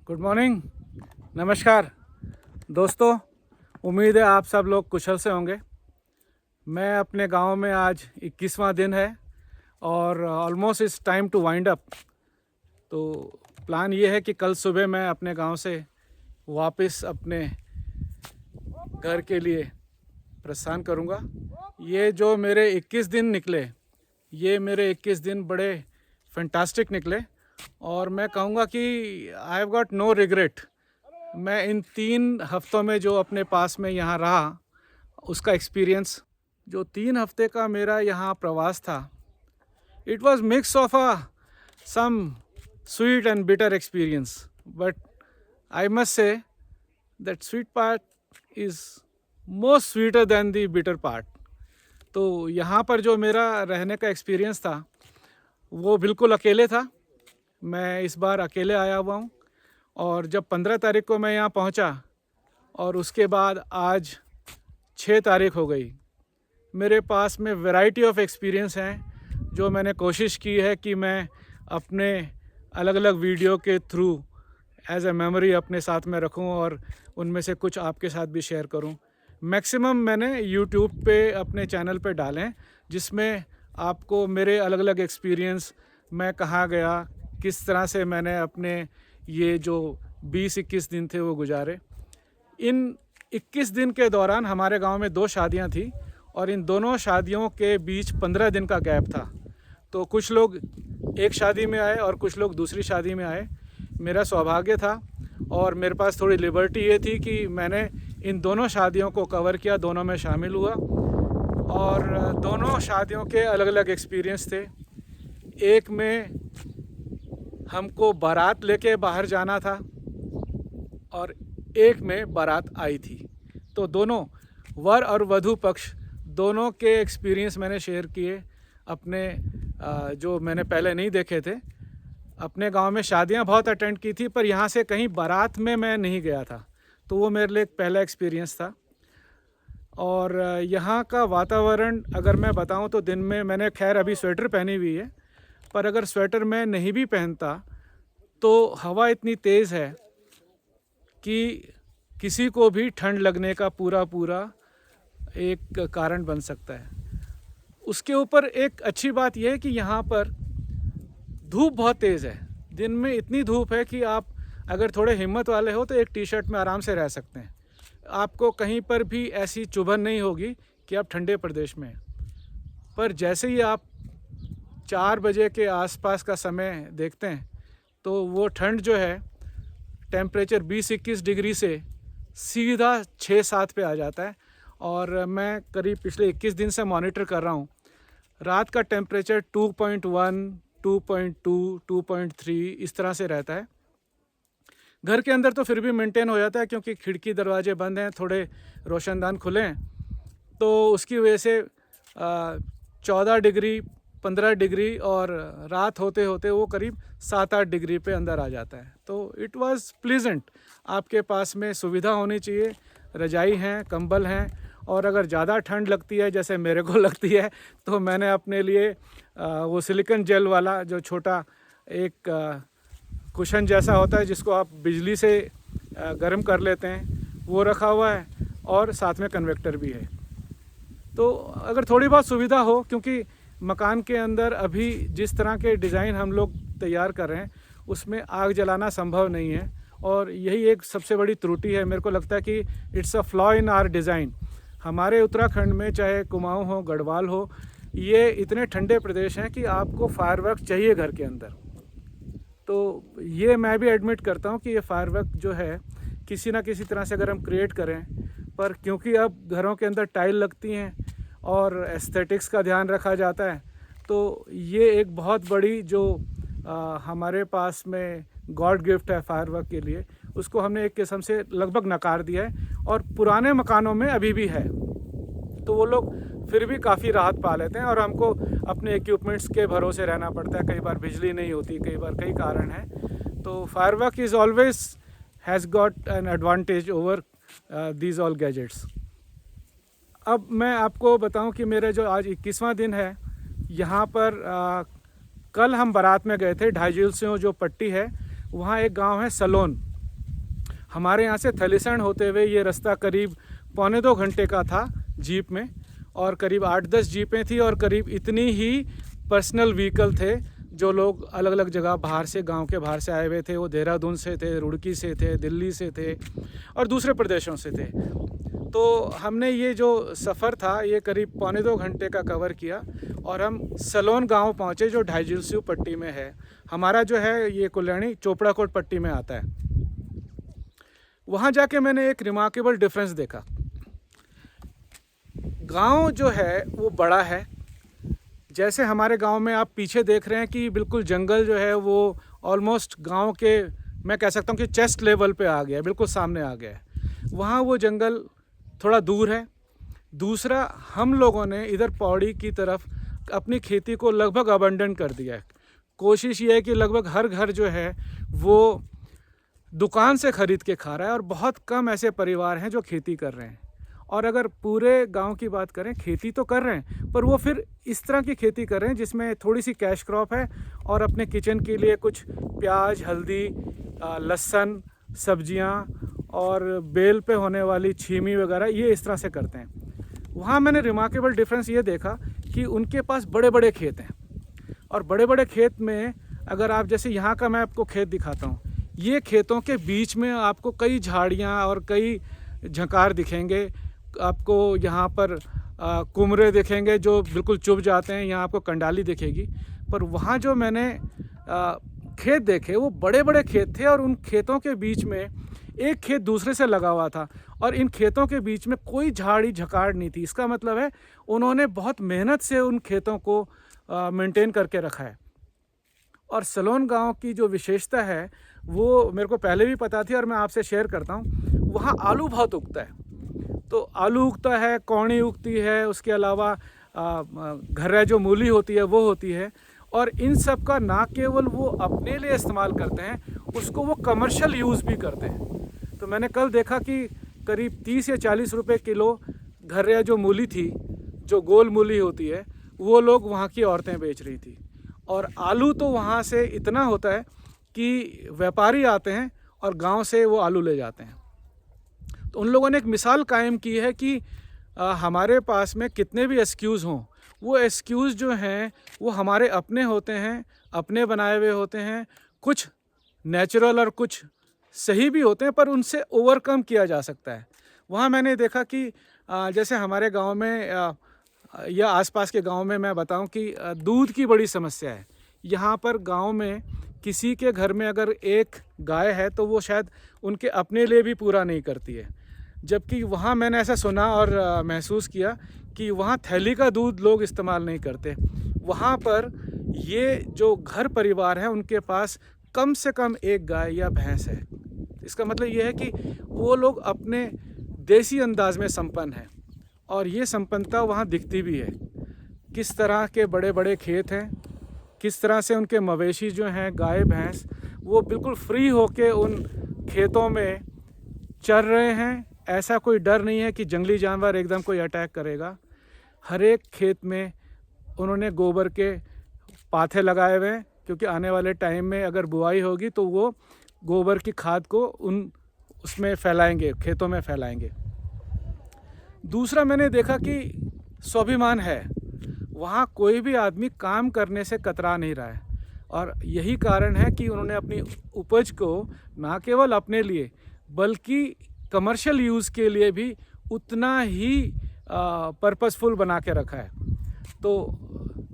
Good morning, नमस्कार दोस्तों। उम्मीद है आप सब लोग कुशल से होंगे। मैं अपने गांव में आज 21वां दिन है और almost it's time to wind up. तो प्लान ये है कि कल सुबह मैं अपने गांव से वापस अपने घर के लिए प्रस्थान करूंगा। ये जो मेरे 21 दिन निकले, ये मेरे 21 दिन बड़े फैंटास्टिक निकले और मैं कहूँगा कि I have got no regret. मैं इन 3 हफ्तों में जो अपने पास में यहाँ रहा, उसका एक्सपीरियंस, जो 3 हफ्ते का मेरा यहाँ प्रवास था, it was mix of some sweet and bitter experience, but I must say that sweet part is most sweeter than the bitter part. तो यहाँ पर जो मेरा रहने का एक्सपीरियंस था वो बिल्कुल अकेले था। मैं इस बार अकेले आया हुआ हूँ और जब 15 तारीख को मैं यहाँ पहुँचा और उसके बाद आज 6 तारीख हो गई, मेरे पास में वैरायटी ऑफ एक्सपीरियंस हैं जो मैंने कोशिश की है कि मैं अपने अलग अलग वीडियो के थ्रू एज ए मेमोरी अपने साथ में रखूं और उनमें से कुछ आपके साथ भी शेयर करूं। मैक्सिमम मैंने यूट्यूब पे अपने चैनल पे डालें जिसमें आपको मेरे अलग अलग एक्सपीरियंस, मैं कहाँ गया, किस तरह से मैंने अपने ये जो 20-21 दिन थे वो गुजारे। इन 21 दिन के दौरान हमारे गांव में 2 शादियां थी और इन दोनों शादियों के बीच 15 दिन का गैप था। तो कुछ लोग एक शादी में आए और कुछ लोग दूसरी शादी में आए। मेरा सौभाग्य था और मेरे पास थोड़ी लिबर्टी ये थी कि मैंने इन दोनों शादियों को कवर किया, दोनों में शामिल हुआ और दोनों शादियों के अलग अलग एक्सपीरियंस थे। एक में हमको बारात लेके बाहर जाना था और एक में बारात आई थी। तो दोनों वर और वधू पक्ष दोनों के एक्सपीरियंस मैंने शेयर किए अपने, जो मैंने पहले नहीं देखे थे। अपने गांव में शादियां बहुत अटेंड की थी पर यहाँ से कहीं बारात में मैं नहीं गया था, तो वो मेरे लिए एक पहला एक्सपीरियंस था। और यहाँ का वातावरण अगर मैं बताऊं तो दिन में मैंने खैर अभी स्वेटर पहनी हुई है, पर अगर स्वेटर मैं नहीं भी पहनता तो हवा इतनी तेज़ है कि किसी को भी ठंड लगने का पूरा एक कारण बन सकता है। उसके ऊपर एक अच्छी बात यह है कि यहाँ पर धूप बहुत तेज़ है। दिन में इतनी धूप है कि आप अगर थोड़े हिम्मत वाले हो तो एक टी शर्ट में आराम से रह सकते हैं। आपको कहीं पर भी ऐसी चुभन नहीं होगी कि आप ठंडे प्रदेश में हैं। पर जैसे ही आप 4 बजे के आसपास का समय देखते हैं तो वो ठंड जो है, टेम्परेचर 20-21 डिग्री से सीधा 6-7 पे आ जाता है। और मैं करीब पिछले 21 दिन से मॉनिटर कर रहा हूँ, रात का टेम्परेचर 2.1, 2.2, 2.3 इस तरह से रहता है। घर के अंदर तो फिर भी मेंटेन हो जाता है क्योंकि खिड़की दरवाजे बंद हैं, थोड़े रोशनदान खुले हैं, तो उसकी वजह से 14 डिग्री, 15 डिग्री और रात होते होते वो करीब 7-8 डिग्री पे अंदर आ जाता है। तो इट वाज प्लीजेंट। आपके पास में सुविधा होनी चाहिए, रजाई हैं, कंबल हैं, और अगर ज़्यादा ठंड लगती है जैसे मेरे को लगती है तो मैंने अपने लिए वो सिलिकॉन जेल वाला जो छोटा एक कुशन जैसा होता है जिसको आप बिजली से गर्म कर लेते हैं, वो रखा हुआ है और साथ में कन्वेक्टर भी है। तो अगर थोड़ी बहुत सुविधा हो, क्योंकि मकान के अंदर अभी जिस तरह के डिज़ाइन हम लोग तैयार कर रहे हैं उसमें आग जलाना संभव नहीं है और यही एक सबसे बड़ी त्रुटि है। मेरे को लगता है कि it's a flaw in our design. हमारे उत्तराखंड में चाहे कुमाऊं हो, गढ़वाल हो, ये इतने ठंडे प्रदेश हैं कि आपको फायरवर्क चाहिए घर के अंदर। तो ये मैं भी एडमिट करता हूँ कि ये फायरवर्क जो है किसी ना किसी तरह से अगर हम क्रिएट करें, पर क्योंकि अब घरों के अंदर टाइल लगती हैं और एस्थेटिक्स का ध्यान रखा जाता है, तो ये एक बहुत बड़ी जो हमारे पास में गॉड गिफ्ट है फायरवर्क के लिए, उसको हमने एक किस्म से लगभग नकार दिया है। और पुराने मकानों में अभी भी है तो वो लोग फिर भी काफ़ी राहत पा लेते हैं और हमको अपने इक्विपमेंट्स के भरोसे रहना पड़ता है। कई बार बिजली नहीं होती, कई बार कई कारण हैं। तो firework is always has got an advantage over these all gadgets. अब मैं आपको बताऊं कि मेरे जो आज 21वां दिन है यहाँ पर, कल हम बारात में गए थे। ढाई झील से जो पट्टी है वहाँ एक गांव है सलोन, हमारे यहाँ से थलीसैंण होते हुए ये रास्ता करीब 1.25 घंटे का था जीप में, और करीब 8-10 जीपें थी और करीब इतनी ही पर्सनल व्हीकल थे जो लोग अलग अलग जगह बाहर से, गांव के बाहर से आए हुए थे। वो देहरादून से थे, रुड़की से थे, दिल्ली से थे और दूसरे प्रदेशों से थे। तो हमने ये जो सफ़र था ये करीब 1.25 घंटे का कवर किया और हम सलोन गांव पहुंचे जो ढाईजिलस्यू पट्टी में है। हमारा जो है ये कल्याणी चोपड़ाकोट पट्टी में आता है। वहाँ जाके मैंने एक रिमार्केबल डिफरेंस देखा। गांव जो है वो बड़ा है। जैसे हमारे गांव में आप पीछे देख रहे हैं कि बिल्कुल जंगल जो है वो ऑलमोस्ट गांव के, मैं कह सकता हूँ कि चेस्ट लेवल पे आ गया है, बिल्कुल सामने आ गया है। वहाँ वो जंगल थोड़ा दूर है। दूसरा, हम लोगों ने इधर पौड़ी की तरफ अपनी खेती को लगभग अबंडन कर दिया है। कोशिश ये है कि लगभग हर घर जो है वो दुकान से ख़रीद के खा रहा है और बहुत कम ऐसे परिवार हैं जो खेती कर रहे हैं। और अगर पूरे गांव की बात करें, खेती तो कर रहे हैं पर वो फिर इस तरह की खेती कर रहे हैं जिसमें थोड़ी सी कैश क्रॉप है और अपने किचन के लिए कुछ प्याज, हल्दी, लहसुन, सब्जियां और बेल पे होने वाली छीमी वगैरह, ये इस तरह से करते हैं। वहाँ मैंने रिमार्केबल डिफरेंस ये देखा कि उनके पास बड़े बड़े खेत हैं और बड़े बड़े खेत में अगर आप, जैसे यहाँ का मैं आपको खेत दिखाता हूँ, ये खेतों के बीच में आपको कई झाड़ियाँ और कई झंकार दिखेंगे। आपको यहाँ पर कुमरे दिखेंगे जो बिल्कुल चुभ जाते हैं, यहाँ आपको कंडाली दिखेगी। पर वहाँ जो मैंने खेत देखे वो बड़े बड़े खेत थे और उन खेतों के बीच में एक खेत दूसरे से लगा हुआ था और इन खेतों के बीच में कोई झाड़ी झकाड़ नहीं थी। इसका मतलब है उन्होंने बहुत मेहनत से उन खेतों को मेंटेन करके रखा है। और सलोन गांव की जो विशेषता है वो मेरे को पहले भी पता थी और मैं आपसे शेयर करता हूँ। वहाँ आलू बहुत उगता है, तो आलू उगता है, कौड़ी उगती है, उसके अलावा घर्रा जो मूली होती है वो होती है। और इन सब का ना केवल वो अपने लिए इस्तेमाल करते हैं, उसको वो कमर्शियल यूज़ भी करते हैं। तो मैंने कल देखा कि करीब 30 या 40 रुपए किलो घर्रा जो मूली थी, जो गोल मूली होती है, वो लोग वहाँ की औरतें बेच रही थी। और आलू तो वहाँ से इतना होता है कि व्यापारी आते हैं और गांव से वो आलू ले जाते हैं। तो उन लोगों ने एक मिसाल कायम की है कि हमारे पास में कितने भी एक्सक्यूज़ हों, वो एक्सक्यूज़ जो हैं वो हमारे अपने होते हैं, अपने बनाए हुए होते हैं। कुछ नेचुरल और कुछ सही भी होते हैं, पर उनसे ओवरकम किया जा सकता है। वहाँ मैंने देखा कि जैसे हमारे गांव में या आसपास के गांव में मैं बताऊं कि दूध की बड़ी समस्या है। यहाँ पर गांव में किसी के घर में अगर एक गाय है तो वो शायद उनके अपने लिए भी पूरा नहीं करती है। जबकि वहाँ मैंने ऐसा सुना और महसूस किया कि वहाँ थैली का दूध लोग इस्तेमाल नहीं करते। वहाँ पर ये जो घर परिवार हैं उनके पास कम से कम एक गाय या भैंस है। इसका मतलब ये है कि वो लोग अपने देसी अंदाज में संपन्न हैं और ये संपन्नता वहाँ दिखती भी है। किस तरह के बड़े बड़े खेत हैं, किस तरह से उनके मवेशी जो हैं, गाय भैंस, वो बिल्कुल फ्री होके उन खेतों में चर रहे हैं। ऐसा कोई डर नहीं है कि जंगली जानवर एकदम कोई अटैक करेगा। हर एक खेत में उन्होंने गोबर के पाथे लगाए हुए हैं, क्योंकि आने वाले टाइम में अगर बुआई होगी तो वो गोबर की खाद को उसमें फैलाएंगे, खेतों में फैलाएंगे। दूसरा, मैंने देखा कि स्वाभिमान है। वहाँ कोई भी आदमी काम करने से कतरा नहीं रहा है और यही कारण है कि उन्होंने अपनी उपज को ना केवल अपने लिए बल्कि कमर्शियल यूज़ के लिए भी उतना ही पर्पसफुल बना के रखा है। तो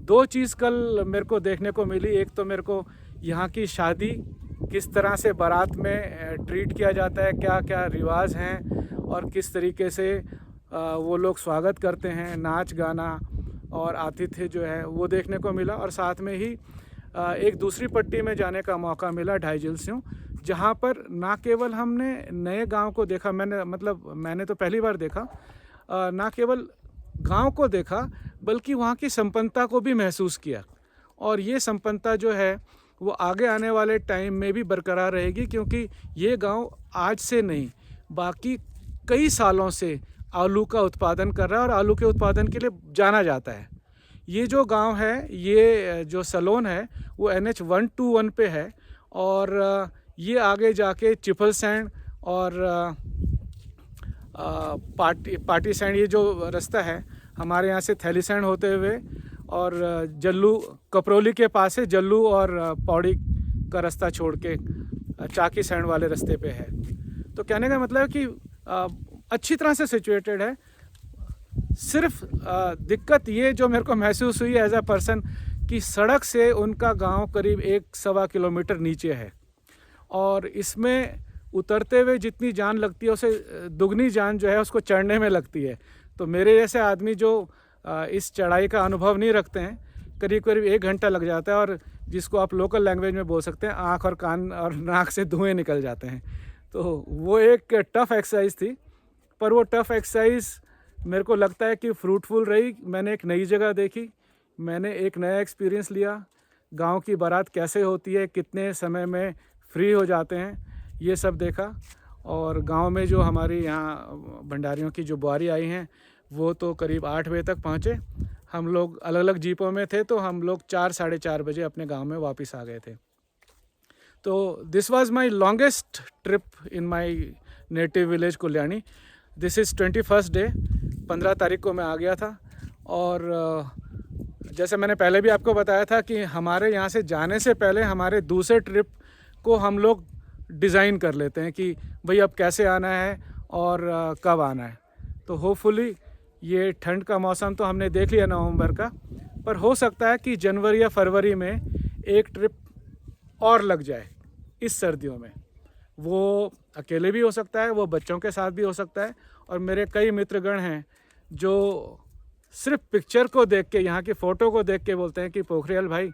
दो चीज़ कल मेरे को देखने को मिली। एक तो मेरे को यहाँ की शादी किस तरह से बारात में ट्रीट किया जाता है, क्या क्या रिवाज हैं और किस तरीके से वो लोग स्वागत करते हैं, नाच गाना और आतिथ्य जो है वो देखने को मिला। और साथ में ही एक दूसरी पट्टी में जाने का मौका मिला, ढाईजिलस्यू, जहाँ पर ना केवल हमने नए गांव को देखा, मैंने तो पहली बार देखा, ना केवल गांव को देखा बल्कि वहाँ की संपन्नता को भी महसूस किया। और ये संपन्नता जो है वो आगे आने वाले टाइम में भी बरकरार रहेगी, क्योंकि ये गांव आज से नहीं बाकी कई सालों से आलू का उत्पादन कर रहा है और आलू के उत्पादन के लिए जाना जाता है। ये जो गांव है, ये जो सलोन है, वो NH 121 पे है और ये आगे जाके चिपलसैंण और पार्टी सैंड, ये जो रास्ता है हमारे यहाँ से थैली सैंड होते हुए और जल्लू कपरोली के पास है, जल्लू और पौड़ी का रास्ता छोड़ के चाकी सैंड वाले रास्ते पे है। तो कहने का मतलब है कि अच्छी तरह से सिचुएटेड है। सिर्फ दिक्कत ये जो मेरे को महसूस हुई एज अ पर्सन कि सड़क से उनका गांव करीब 1-1.25 किलोमीटर नीचे है और इसमें उतरते हुए जितनी जान लगती है उसे दुगनी जान जो है उसको चढ़ने में लगती है। तो मेरे जैसे आदमी जो इस चढ़ाई का अनुभव नहीं रखते हैं, करीब करीब 1 घंटा लग जाता है और जिसको आप लोकल लैंग्वेज में बोल सकते हैं आँख और कान और नाक से धुएँ निकल जाते हैं। तो वो एक टफ़ एक्सरसाइज थी, पर वो टफ़ एक्सरसाइज मेरे को लगता है कि फ्रूटफुल रही। मैंने एक नई जगह देखी, मैंने एक नया एक्सपीरियंस लिया, गांव की बारात कैसे होती है, कितने समय में फ्री हो जाते हैं, ये सब देखा। और गांव में जो हमारी यहाँ भंडारियों की जो बुआरी आई हैं वो तो करीब 8 बजे तक पहुँचे। हम लोग अलग अलग जीपों में थे तो हम लोग 4-4:30 बजे अपने गांव में वापस आ गए थे। तो this was my longest trip in my native village Kulyani. This is 21st day, 15 तारीख को मैं आ गया था। और जैसे मैंने पहले भी आपको बताया था कि हमारे यहाँ से जाने से पहले हमारे दूसरे ट्रिप को हम लोग डिज़ाइन कर लेते हैं कि भाई अब कैसे आना है और कब आना है। तो होपफुली ये ठंड का मौसम तो हमने देख लिया नवंबर का, पर हो सकता है कि जनवरी या फरवरी में एक ट्रिप और लग जाए इस सर्दियों में। वो अकेले भी हो सकता है, वो बच्चों के साथ भी हो सकता है। और मेरे कई मित्रगण हैं जो सिर्फ पिक्चर को देख के, यहाँ की फ़ोटो को देख के बोलते हैं कि पोखरियाल भाई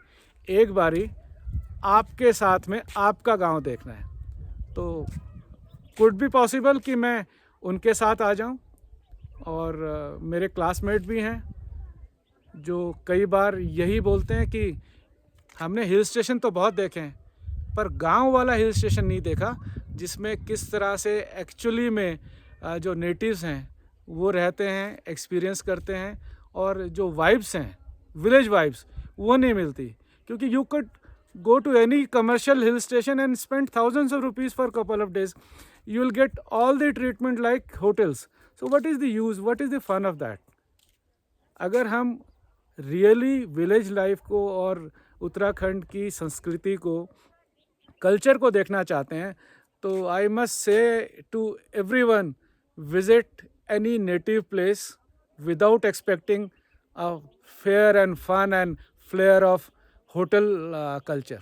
एक बारी आपके साथ में आपका गांव देखना है। तो कुड बी पॉसिबल कि मैं उनके साथ आ जाऊं। और मेरे क्लासमेट भी हैं जो कई बार यही बोलते हैं कि हमने हिल स्टेशन तो बहुत देखे हैं पर गांव वाला हिल स्टेशन नहीं देखा जिसमें किस तरह से एक्चुअली में जो नेटिव्स हैं वो रहते हैं, एक्सपीरियंस करते हैं। और जो वाइब्स हैं, विलेज वाइब्स, वो नहीं मिलती। क्योंकि you could go to any commercial hill station and spend thousands of rupees for a couple of days. You will get all the treatment like hotels. So what is the use? What is the fun of that? अगर हम really village life को और उत्तराखंड की संस्कृति को, culture को देखना चाहते हैं तो I must say to everyone, visit any native place without expecting a fair and fun and flair of hotel culture.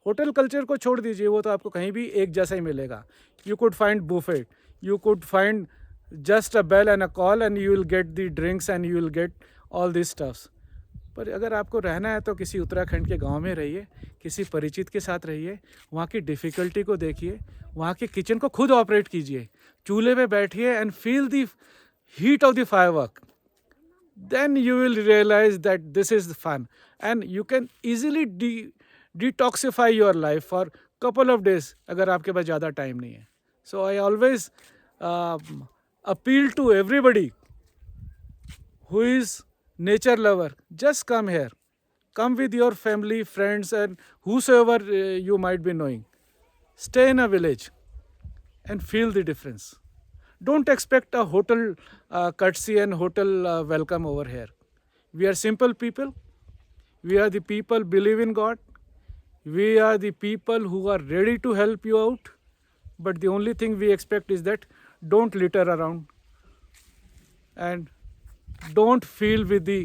Hotel culture को छोड़ दीजिए, वो तो आपको कहीं भी एक जैसा ही मिलेगा। You could find buffet, you could find just a bell and a call and you will get the drinks and you will get all this stuffs. पर अगर आपको रहना है तो किसी उत्तराखंड के गांव में रहिए, किसी परिचित के साथ रहिए, वहाँ की डिफ़िकल्टी को देखिए, वहाँ के किचन को खुद ऑपरेट कीजिए, चूल्हे पे बैठिए and feel the heat of the firework. Then you will realize that this is fun and you can easily detoxify your life for couple of days अगर आपके पास ज़्यादा टाइम नहीं है. So I always appeal to everybody who is nature lover, just come here. Come with your family, friends and whosoever you might be knowing. Stay in a village and feel the difference. Don't expect a hotel courtesy and hotel welcome over here. We are simple people. We are the people believe in God. We are the people who are ready to help you out. But the only thing we expect is that don't litter around and don't feel with the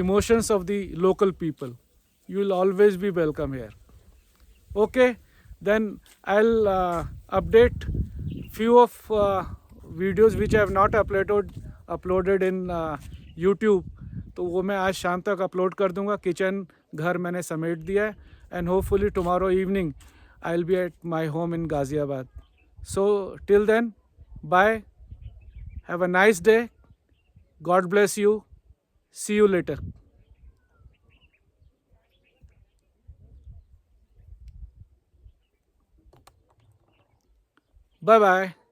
emotions of the local people. You will always be welcome here. Okay, then I'll update few of videos which have not uploaded in YouTube, तो वो मैं आज शाम तक upload कर दूंगा। Kitchen घर मैंने समेट दिया है and hopefully tomorrow evening I will be at my home in Ghaziabad. So till then, bye, have a nice day, God bless you, see you later. Bye bye.